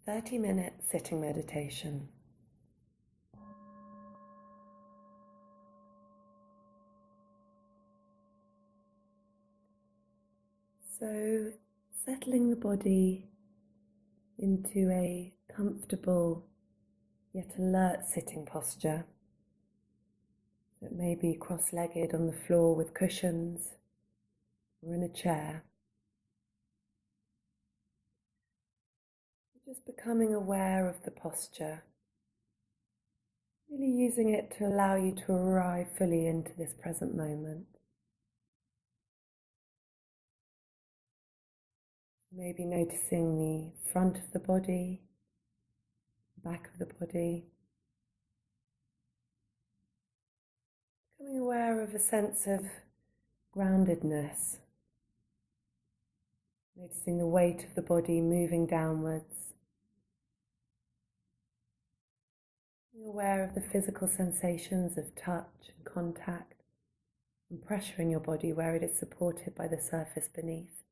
30-minute sitting meditation. So, settling the body into a comfortable yet alert sitting posture. It may be cross-legged on the floor with cushions or in a chair. Just becoming aware of the posture, really using it to allow you to arrive fully into this present moment. Maybe noticing the front of the body, the back of the body. Becoming aware of a sense of groundedness. Noticing the weight of the body moving downwards. Being aware of the physical sensations of touch and contact and pressure in your body where it is supported by the surface beneath.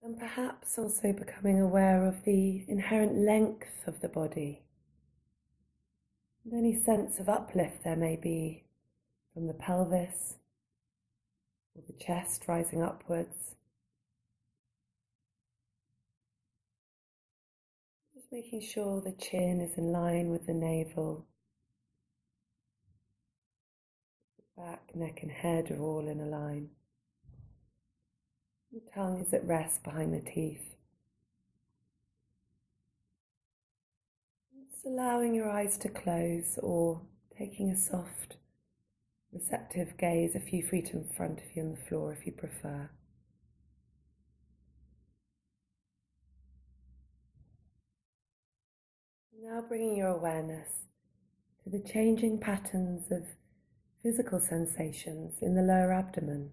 And perhaps also becoming aware of the inherent length of the body and any sense of uplift there may be from the pelvis or the chest rising upwards. Just making sure the chin is in line with the navel. The back, neck and head are all in a line. The tongue is at rest behind the teeth. Just allowing your eyes to close or taking a soft, receptive gaze a few feet in front of you on the floor if you prefer. Now bringing your awareness to the changing patterns of physical sensations in the lower abdomen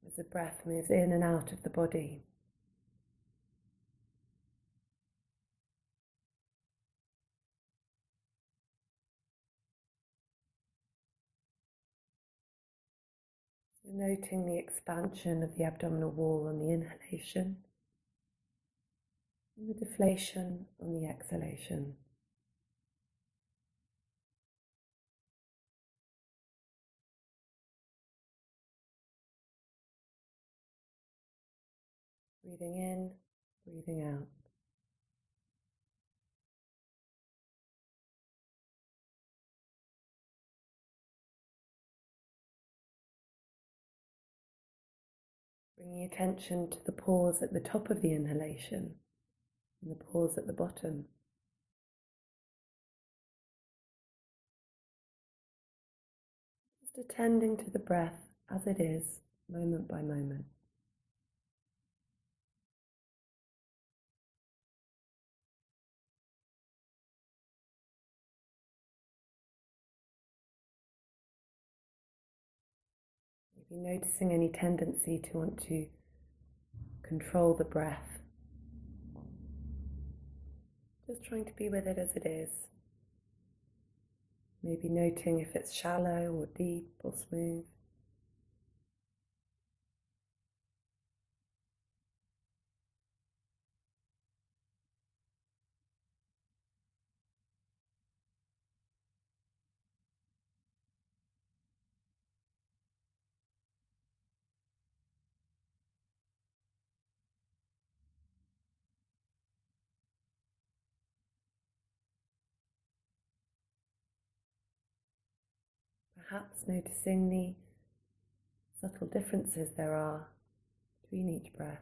as the breath moves in and out of the body. So noting the expansion of the abdominal wall on the inhalation and the deflation on the exhalation. Breathing in, breathing out. Bringing attention to the pause at the top of the inhalation and the pause at the bottom. Just attending to the breath as it is, moment by moment. Maybe noticing any tendency to want to control the breath. Just trying to be with it as it is. Maybe noting if it's shallow or deep or smooth. Perhaps noticing the subtle differences there are between each breath.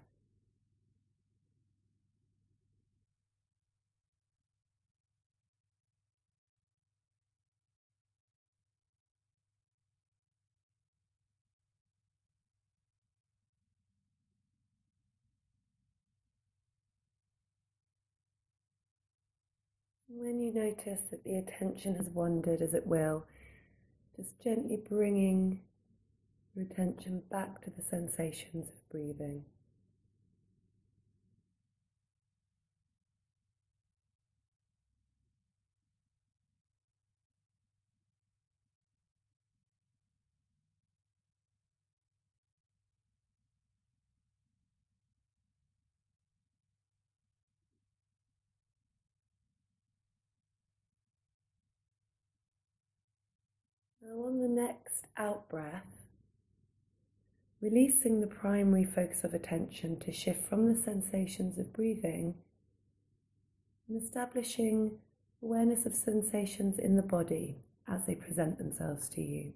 When you notice that the attention has wandered as it will, just gently bringing your attention back to the sensations of breathing. Now, on the next out breath, releasing the primary focus of attention to shift from the sensations of breathing and establishing awareness of sensations in the body as they present themselves to you.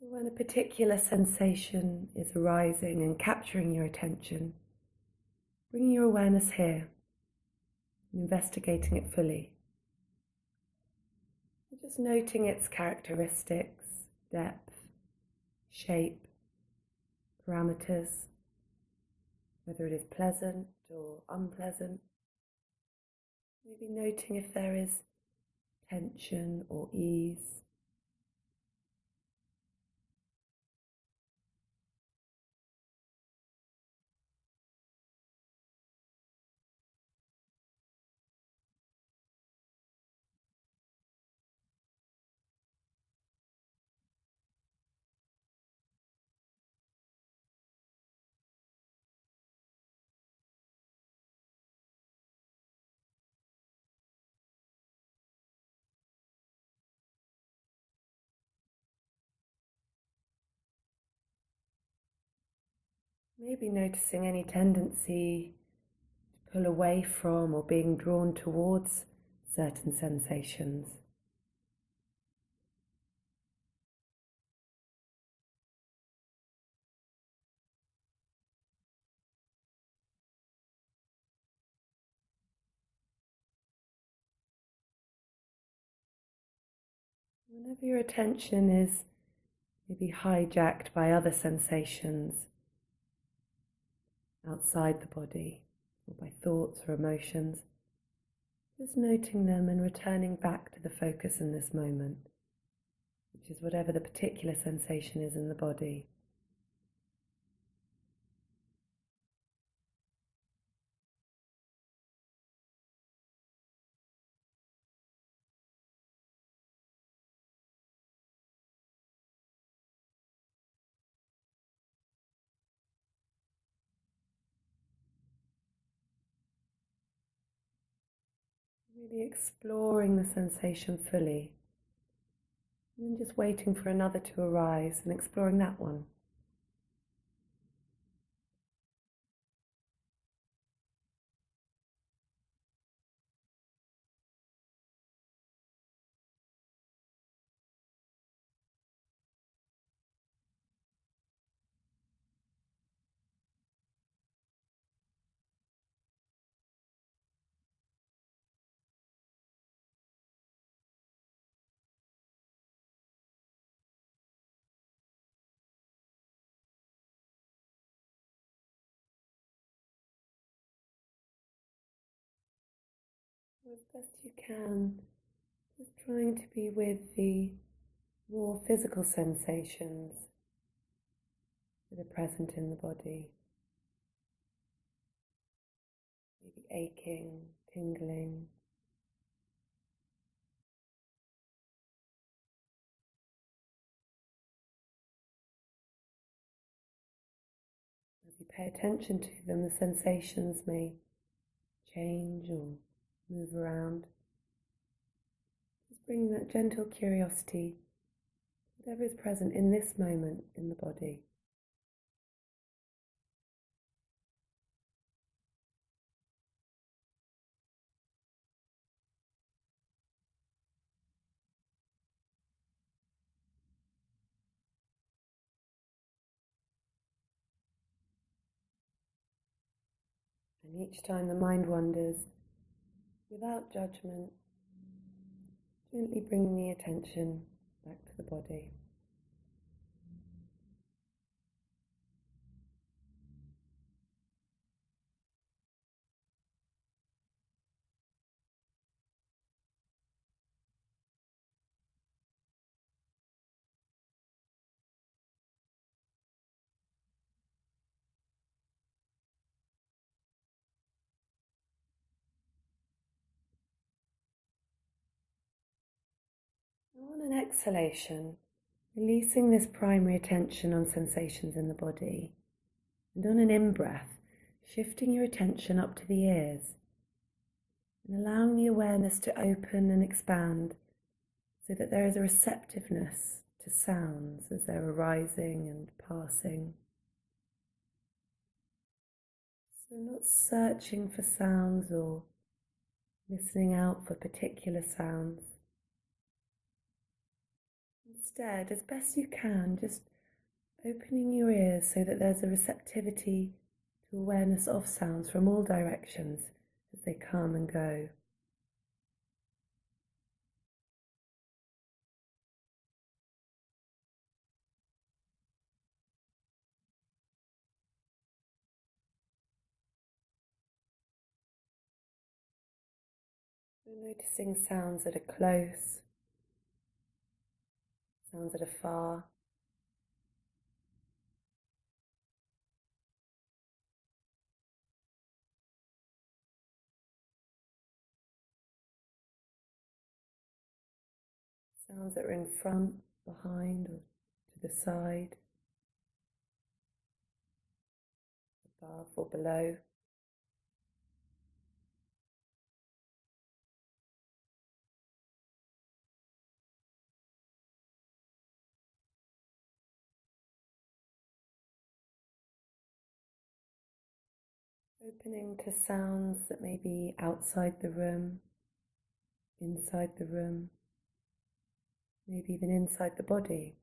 So when a particular sensation is arising and capturing your attention, bringing your awareness here and investigating it fully. So just noting its characteristics, depth, shape, parameters, whether it is pleasant or unpleasant. Maybe noting if there is tension or ease. Maybe noticing any tendency to pull away from or being drawn towards certain sensations. Whenever your attention is maybe hijacked by other sensations outside the body, or by thoughts or emotions, just noting them and returning back to the focus in this moment, which is whatever the particular sensation is in the body. Really exploring the sensation fully, and then just waiting for another to arise and exploring that one. As best you can, just trying to be with the more physical sensations that are present in the body. Maybe aching, tingling. As you pay attention to them, the sensations may change or move around. Just bringing that gentle curiosity, whatever is present in this moment in the body. And each time the mind wanders, without judgment, gently bringing the attention back to the body. On an exhalation, releasing this primary attention on sensations in the body, and on an in-breath, shifting your attention up to the ears. and allowing the awareness to open and expand so that there is a receptiveness to sounds as they're arising and passing. So not searching for sounds or listening out for particular sounds. Instead, as best you can, just opening your ears so that there's a receptivity to awareness of sounds from all directions as they come and go. We're noticing sounds that are close, sounds that are far. Sounds that are in front, behind, or to the side, above or below. Opening to sounds that may be outside the room, inside the room, maybe even inside the body.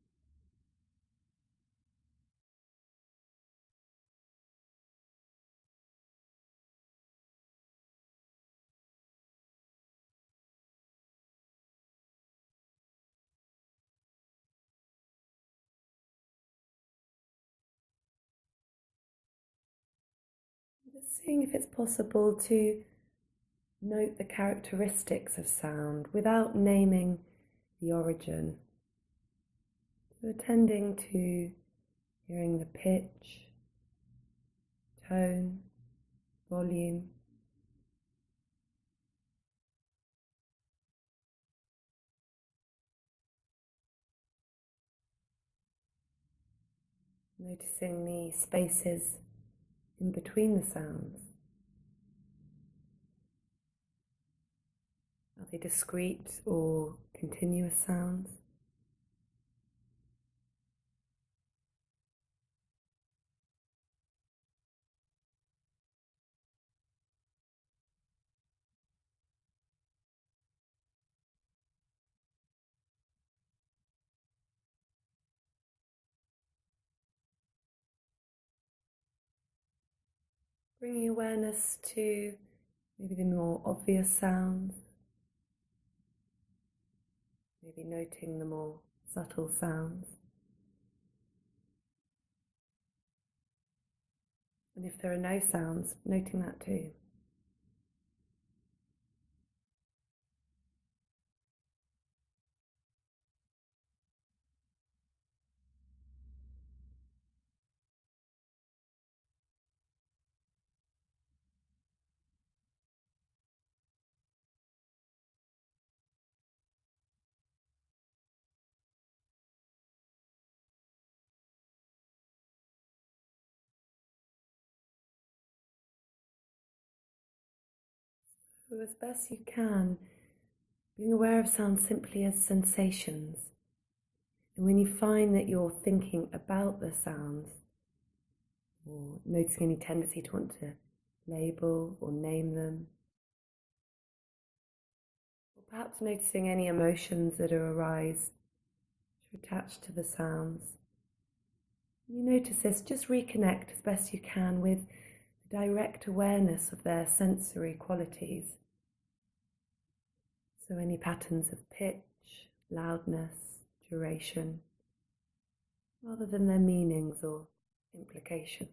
Just seeing if it's possible to note the characteristics of sound without naming the origin. So attending to hearing the pitch, tone, volume. Noticing the spaces in between the sounds. Are they discrete or continuous sounds? Bringing awareness to maybe the more obvious sounds, maybe noting the more subtle sounds. And if there are no sounds, noting that too. So as best you can, being aware of sound simply as sensations. And when you find that you're thinking about the sounds, or noticing any tendency to want to label or name them, or perhaps noticing any emotions that arise to attach to the sounds, you notice this, just reconnect as best you can with the direct awareness of their sensory qualities. So any patterns of pitch, loudness, duration, rather than their meanings or implications.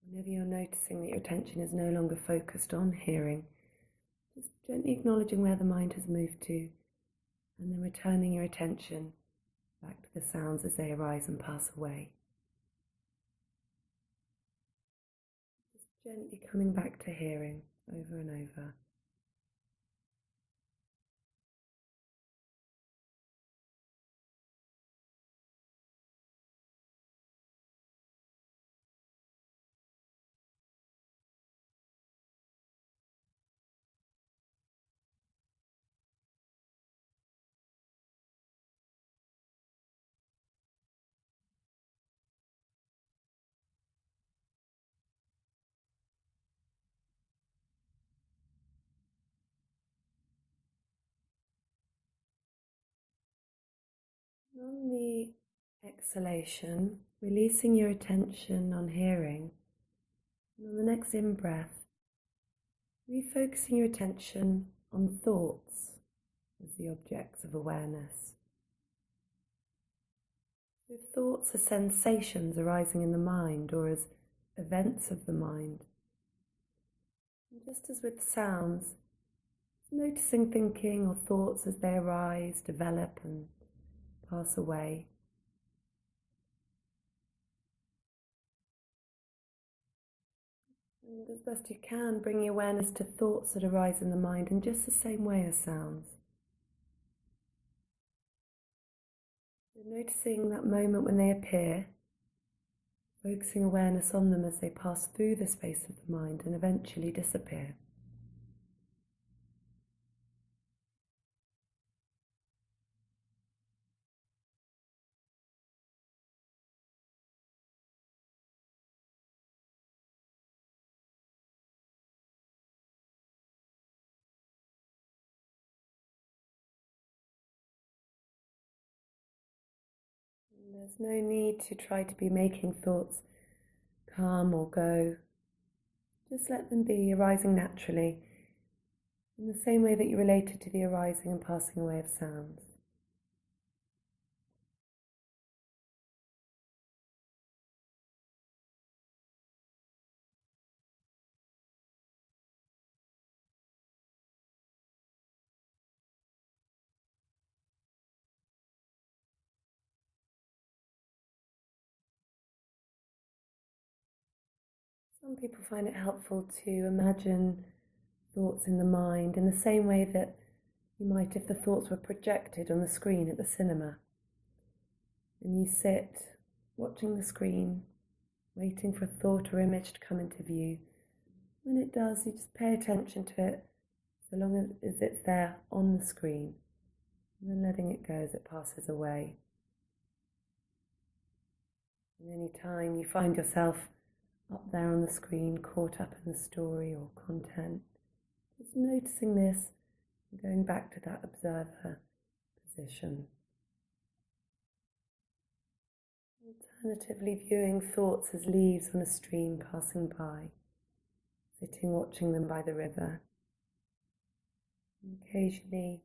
Whenever you're noticing that your attention is no longer focused on hearing, just gently acknowledging where the mind has moved to, and then returning your attention back to the sounds as they arise and pass away. Just gently coming back to hearing over and over. And on the exhalation, releasing your attention on hearing, and on the next in-breath, refocusing your attention on thoughts as the objects of awareness. So thoughts are sensations arising in the mind or as events of the mind. And just as with sounds, noticing thinking or thoughts as they arise, develop and pass away. And as best you can, bring your awareness to thoughts that arise in the mind in just the same way as sounds. So noticing that moment when they appear, focusing awareness on them as they pass through the space of the mind and eventually disappear. And there's no need to try to be making thoughts come or go. Just let them be arising naturally, in the same way that you related to the arising and passing away of sounds. Some people find it helpful to imagine thoughts in the mind in the same way that you might if the thoughts were projected on the screen at the cinema. And you sit watching the screen, waiting for a thought or image to come into view. When it does, you just pay attention to it so long as it's there on the screen, and then letting it go as it passes away. And any time you find yourself up there on the screen, caught up in the story or content, just noticing this and going back to that observer position. Alternatively, viewing thoughts as leaves on a stream passing by, sitting watching them by the river. And occasionally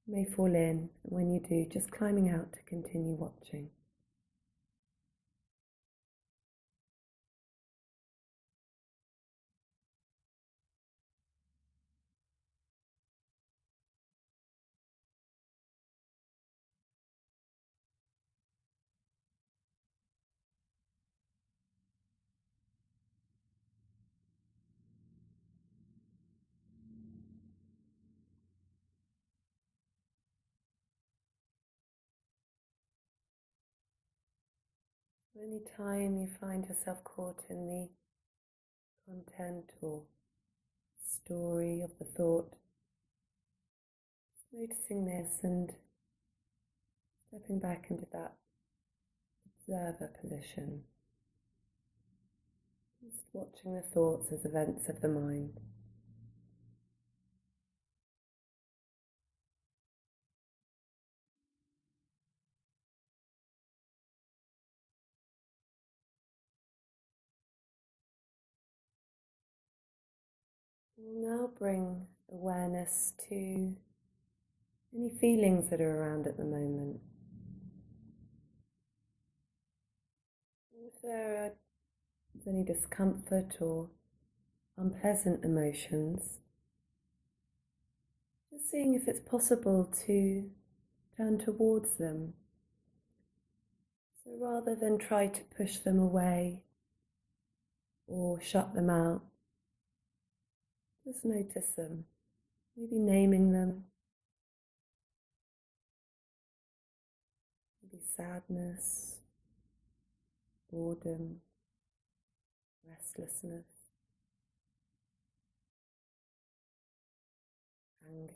you may fall in, and when you do, just climbing out to continue watching. Any time you find yourself caught in the content or story of the thought, just noticing this and stepping back into that observer position, just watching the thoughts as events of the mind. We'll now bring awareness to any feelings that are around at the moment. If there is any discomfort or unpleasant emotions, just seeing if it's possible to turn towards them. So rather than try to push them away or shut them out, just notice them, maybe naming them, maybe sadness, boredom, restlessness, anger.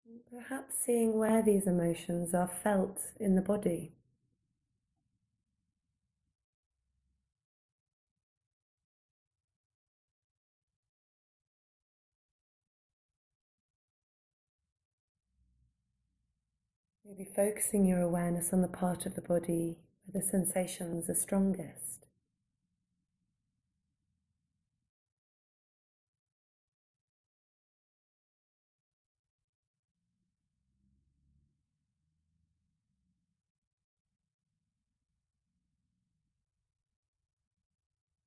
And perhaps seeing where these emotions are felt in the body. Maybe focusing your awareness on the part of the body where the sensations are strongest.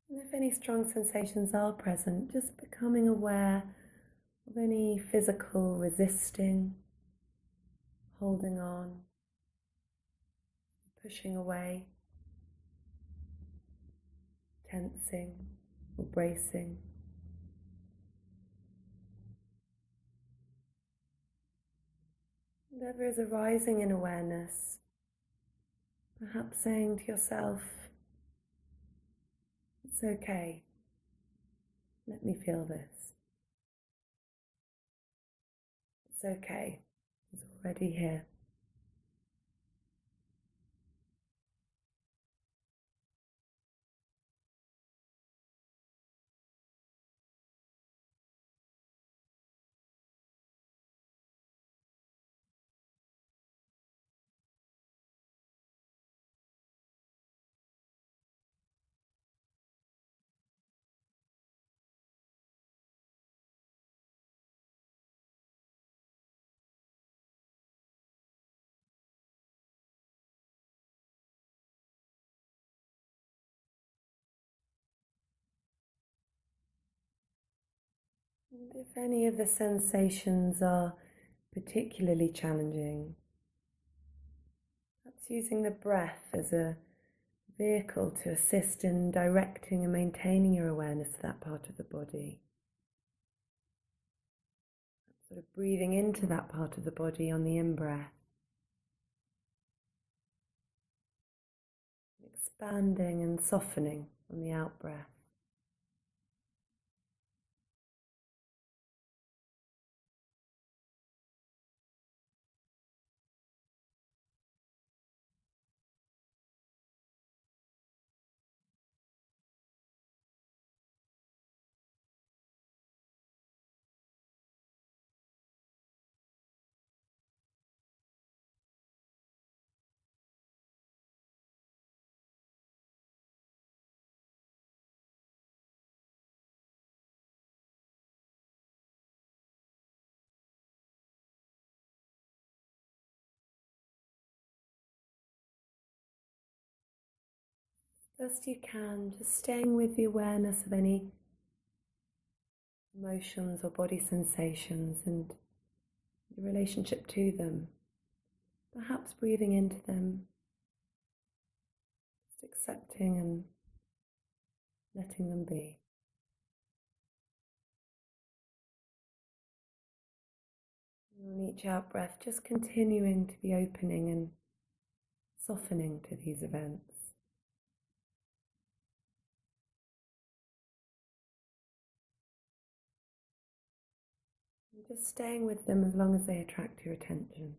And if any strong sensations are present, just becoming aware of any physical resisting, holding on, pushing away, tensing or bracing. Whatever is arising in awareness, perhaps saying to yourself, it's okay, let me feel this. It's okay, it's already here. And if any of the sensations are particularly challenging, perhaps using the breath as a vehicle to assist in directing and maintaining your awareness to that part of the body. Sort of breathing into that part of the body on the in-breath. Expanding and softening on the out-breath. Best you can, just staying with the awareness of any emotions or body sensations and the relationship to them. Perhaps breathing into them, just accepting and letting them be. And on each out breath, just continuing to be opening and softening to these events. And just staying with them as long as they attract your attention.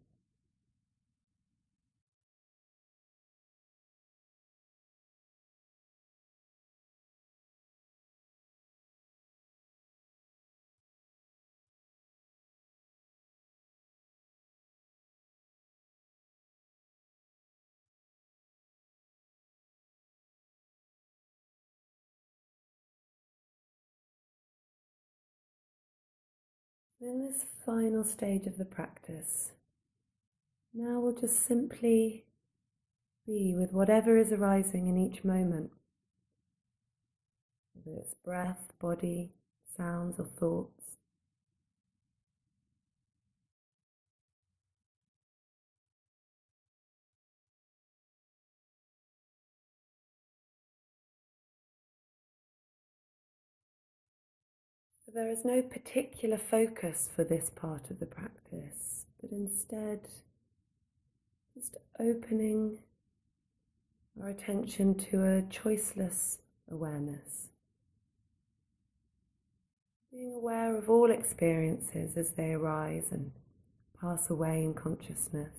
In this final stage of the practice, now we'll just simply be with whatever is arising in each moment, whether it's breath, body, sounds or thoughts. So there is no particular focus for this part of the practice, but instead just opening our attention to a choiceless awareness. Being aware of all experiences as they arise and pass away in consciousness.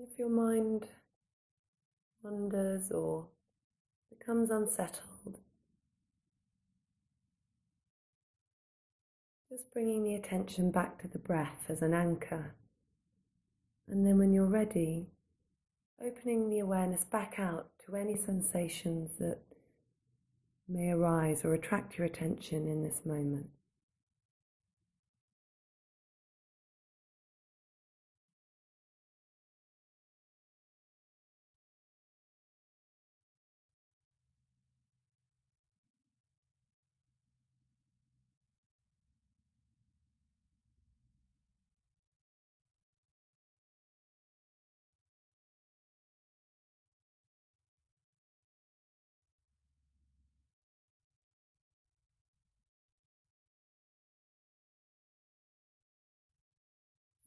If your mind wanders or becomes unsettled, just bringing the attention back to the breath as an anchor. And then when you're ready, opening the awareness back out to any sensations that may arise or attract your attention in this moment.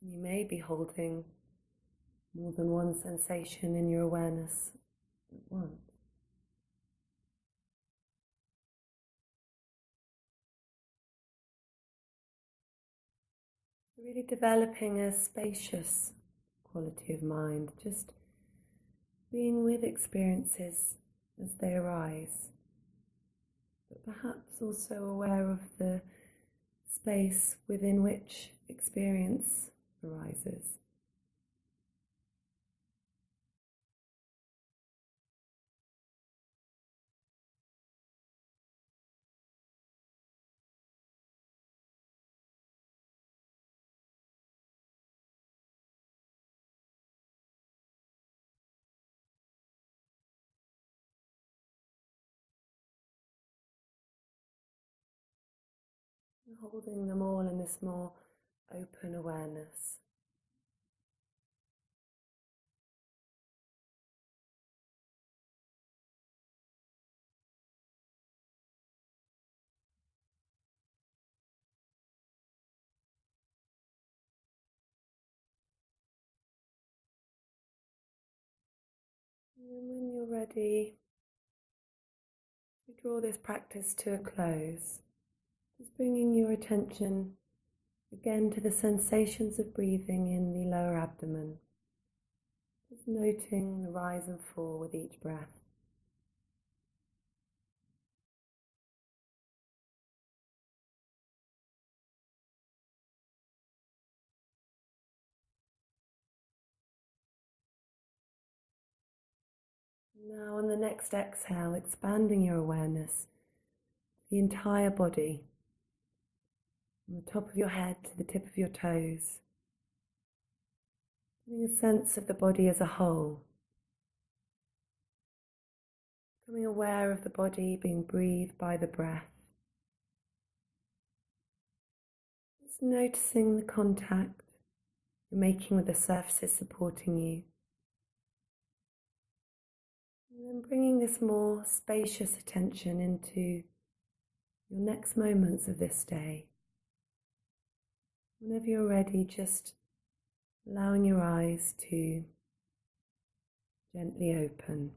You may be holding more than one sensation in your awareness at once. Really developing a spacious quality of mind, just being with experiences as they arise, but perhaps also aware of the space within which experience arises. Holding them all in this more open awareness. And then when you're ready to draw this practice to a close, just bringing your attention again to the sensations of breathing in the lower abdomen. Just noting the rise and fall with each breath. Now on the next exhale, expanding your awareness to the entire body, from the top of your head to the tip of your toes, getting a sense of the body as a whole, becoming aware of the body being breathed by the breath. Just noticing the contact you're making with the surfaces supporting you. And then bringing this more spacious attention into your next moments of this day. Whenever you're ready, just allowing your eyes to gently open.